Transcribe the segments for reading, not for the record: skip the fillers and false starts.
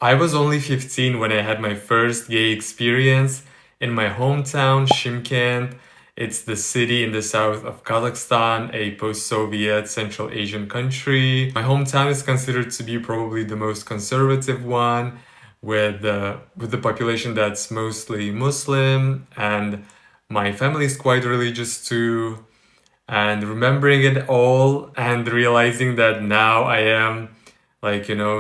I was only 15 when I had my first gay experience in my hometown, Shymkent. It's the city in the south of Kazakhstan, a post-Soviet Central Asian country. My hometown is considered to be probably the most conservative one, with the population that's mostly Muslim, and my family is quite religious too. And remembering it all and realizing that now I am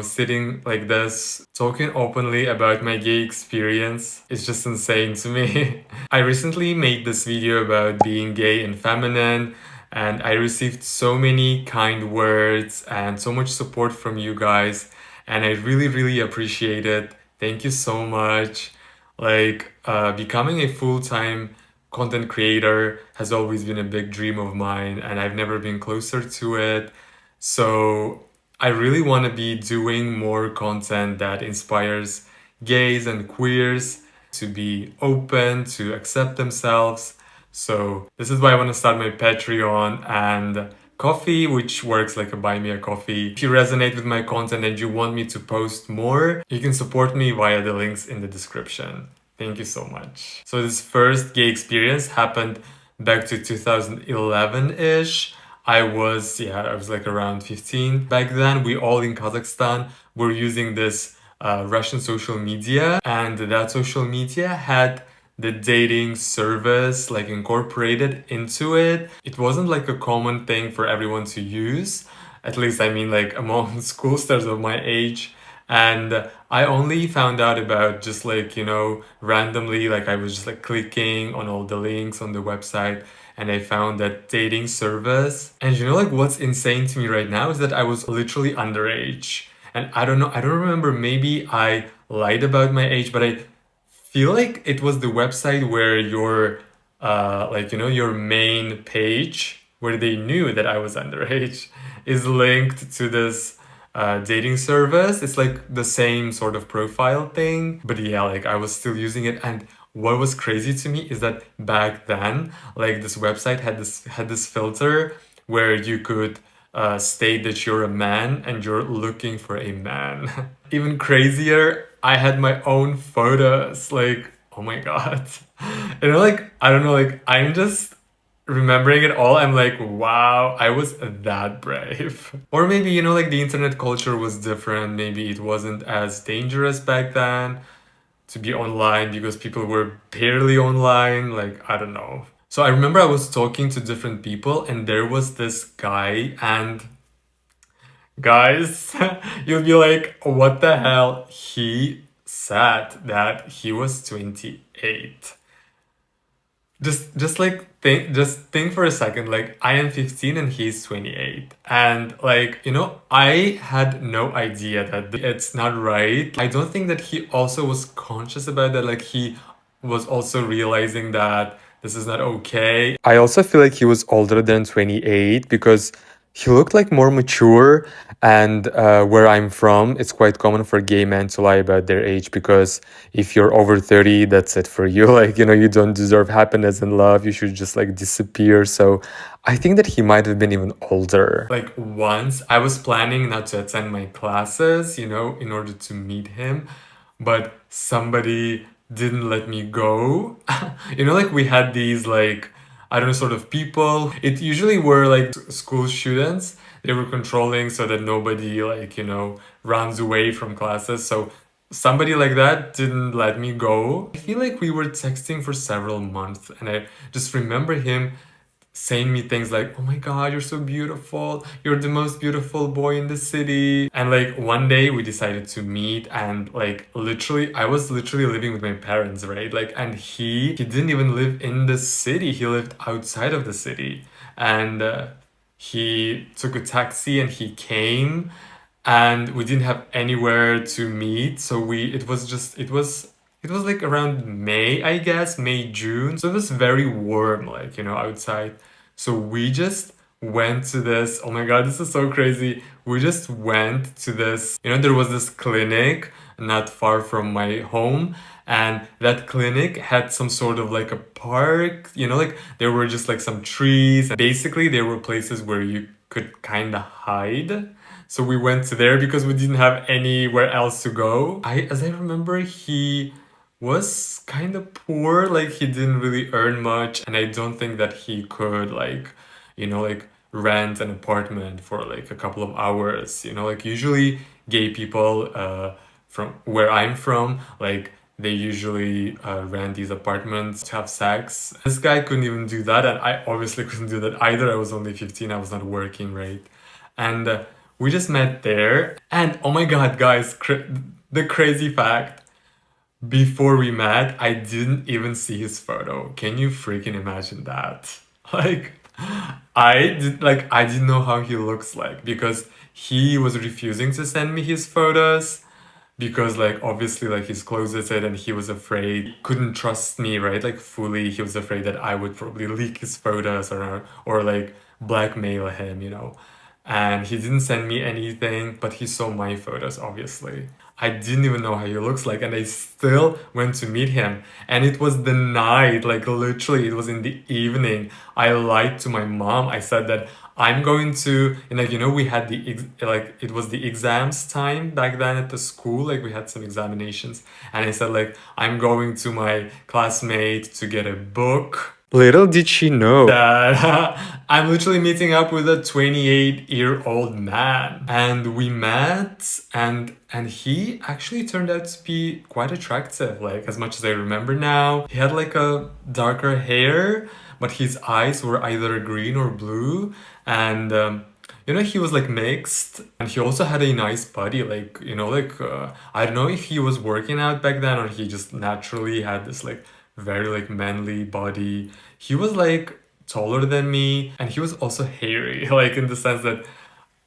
sitting like this, talking openly about my gay experience is just insane to me. I recently made this video about being gay and feminine, and I received so many kind words and so much support from you guys, and I really, really appreciate it. Thank you so much. Becoming a full-time content creator has always been a big dream of mine, and I've never been closer to it. So I really want to be doing more content that inspires gays and queers to be open, to accept themselves. So this is why I want to start my Patreon and Coffee, which works like a buy me a coffee. If you resonate with my content and you want me to post more, you can support me via the links in the description. Thank you so much. So this first gay experience happened back to 2011-ish. I was like around 15. Back then, we all in Kazakhstan were using this Russian social media, and that social media had the dating service like incorporated into it. It wasn't like a common thing for everyone to use, at least I mean like among school stars of my age. And I only found out about just randomly, like I was just like clicking on all the links on the website, and I found that dating service. And like what's insane to me right now is that I was literally underage. And I don't know, I don't remember, maybe I lied about my age, but I feel like it was the website where your main page where they knew that I was underage is linked to this dating service. It's like the same sort of profile thing, but yeah, like I was still using it. And what was crazy to me is that back then, like this website had this filter where you could state that you're a man and you're looking for a man. Even crazier, I had my own photos. Like, oh my god. Like, I don't know, like, I'm just remembering it all. I'm like, wow, I was that brave. Or maybe, like the internet culture was different. Maybe it wasn't as dangerous back then to be online because people were barely online. Like, I don't know. So I remember I was talking to different people, and there was this guy, and guys, you'll be like, what the hell? He said that he was 28. Just think for a second, like I am 15 and he's 28. And like, I had no idea that it's not right. I don't think that he also was conscious about that. Like he was also realizing that this is not okay. I also feel like he was older than 28 because he looked like more mature, and where I'm from, it's quite common for gay men to lie about their age because if you're over 30, that's it for you. Like, you don't deserve happiness and love. You should just like disappear. So I think that he might have been even older. Like once I was planning not to attend my classes, in order to meet him, but somebody didn't let me go. Like we had these like I don't know, sort of people. It usually were like school students. They were controlling so that nobody runs away from classes. So somebody like that didn't let me go. I feel like we were texting for several months, and I just remember him saying me things like, oh my god, you're so beautiful, you're the most beautiful boy in the city. And like one day we decided to meet, and like literally I was literally living with my parents, right? Like, and he didn't even live in the city, he lived outside of the city. And he took a taxi and he came, and we didn't have anywhere to meet, so it was like around May, I guess, May, June. So it was very warm, like, outside. So we just went to this. Oh my God, this is so crazy. We just went to this, there was this clinic not far from my home, and that clinic had some sort of like a park, like there were just like some trees. Basically, there were places where you could kind of hide. So we went to there because we didn't have anywhere else to go. As I remember, he was kind of poor, like he didn't really earn much, and I don't think that he could like, like rent an apartment for like a couple of hours. Like usually gay people from where I'm from, like they usually rent these apartments to have sex. This guy couldn't even do that, and I obviously couldn't do that either. I was only 15, I was not working, right? And we just met there. And oh my god, guys, the crazy fact, before we met, I didn't even see his photo. Can you freaking imagine that? Like, I didn't know how he looks like because he was refusing to send me his photos because like obviously like he's closeted and he was afraid, couldn't trust me, right? Like fully, he was afraid that I would probably leak his photos or like blackmail him. And he didn't send me anything, but he saw my photos, obviously. I didn't even know how he looks like, and I still went to meet him. And it was the night, like literally, it was in the evening. I lied to my mom. I said that I'm going to, and like, we had like, it was the exams time back then at the school, like, we had some examinations. And I said, like, I'm going to my classmate to get a book. Little did she know that I'm literally meeting up with a 28-year-old man. And we met, and he actually turned out to be quite attractive, like as much as I remember now. He had like a darker hair, but his eyes were either green or blue. And he was like mixed, and he also had a nice body, like I don't know if he was working out back then or he just naturally had this like very like manly body. He was like taller than me, and he was also hairy, like in the sense that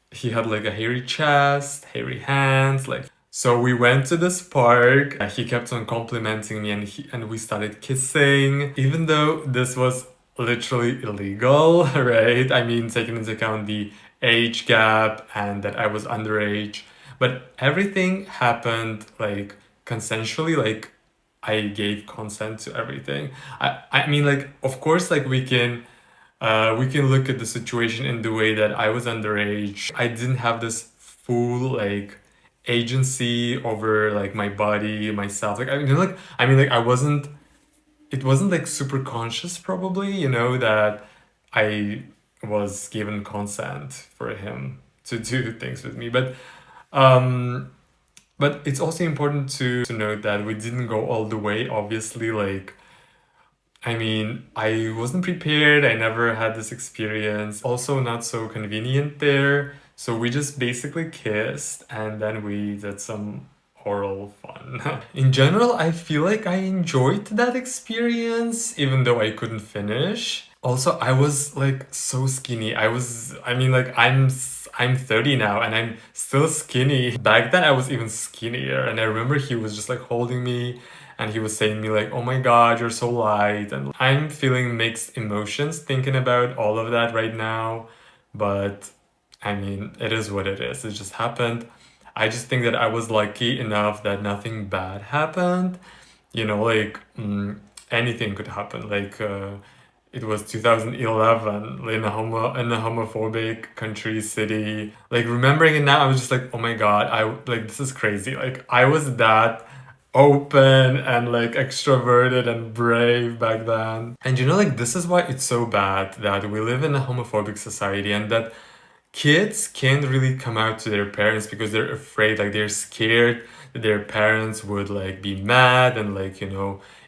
he had like a hairy chest, hairy hands, like. So we went to this park. He kept on complimenting me, and we started kissing, even though this was literally illegal, right? I mean, taking into account the age gap and that I was underage, but everything happened like consensually, like I gave consent to everything. I mean, like, of course, like we can look at the situation in the way that I was underage. I didn't have this full like agency over like my body, myself. Like I mean, like I wasn't. It wasn't like super conscious, probably. That I was given consent for him to do things with me, um, but it's also important to note that we didn't go all the way. Obviously, like I mean, I wasn't prepared. I never had this experience. Also, not so convenient there. So we just basically kissed and then we did some oral fun. In general, I feel like I enjoyed that experience, even though I couldn't finish. Also, I was like so skinny. I mean, like I'm 30 now and I'm still skinny. Back then, I was even skinnier. And I remember he was just like holding me and he was saying to me like, oh my god, you're so light. And I'm feeling mixed emotions thinking about all of that right now. But I mean, it is what it is. It just happened. I just think that I was lucky enough that nothing bad happened. Like anything could happen. Like it was 2011 in a homophobic country city. Like remembering it now, I was just like, oh my god, this is crazy. Like I was that open and like extroverted and brave back then. And like this is why it's so bad that we live in a homophobic society and that kids can't really come out to their parents because they're afraid, like they're scared that their parents would like be mad and like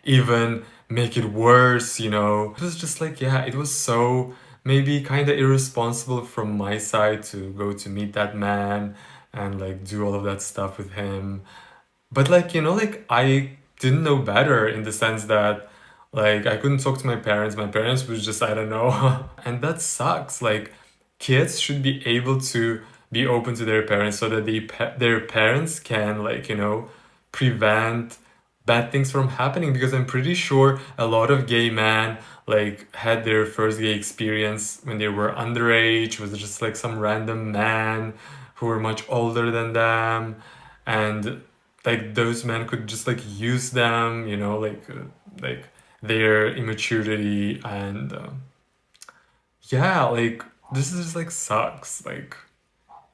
even make it worse. It was just like, yeah, it was so maybe kind of irresponsible from my side to go to meet that man and like do all of that stuff with him. But like, like I didn't know better in the sense that like I couldn't talk to my parents. My parents was just, I don't know. And that sucks. Like kids should be able to be open to their parents so that their parents can like, prevent bad things from happening, because I'm pretty sure a lot of gay men like had their first gay experience when they were underage with just like some random man who were much older than them, and like those men could just like use them, like their immaturity and yeah, like this is just like sucks. Like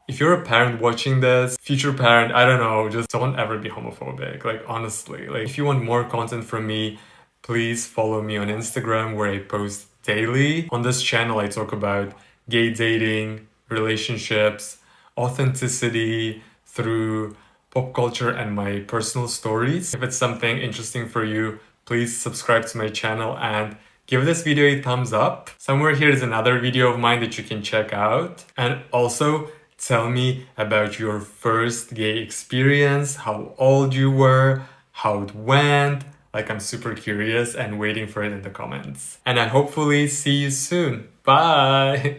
If you're a parent watching this, future parent, I don't know, just don't ever be homophobic. Like, honestly, like, if you want more content from me, please follow me on Instagram where I post daily. On this channel, I talk about gay dating, relationships, authenticity through pop culture and my personal stories. If it's something interesting for you, please subscribe to my channel and give this video a thumbs up. Somewhere here is another video of mine that you can check out. And also tell me about your first gay experience, how old you were, how it went. Like, I'm super curious and waiting for it in the comments. And I hopefully see you soon. Bye!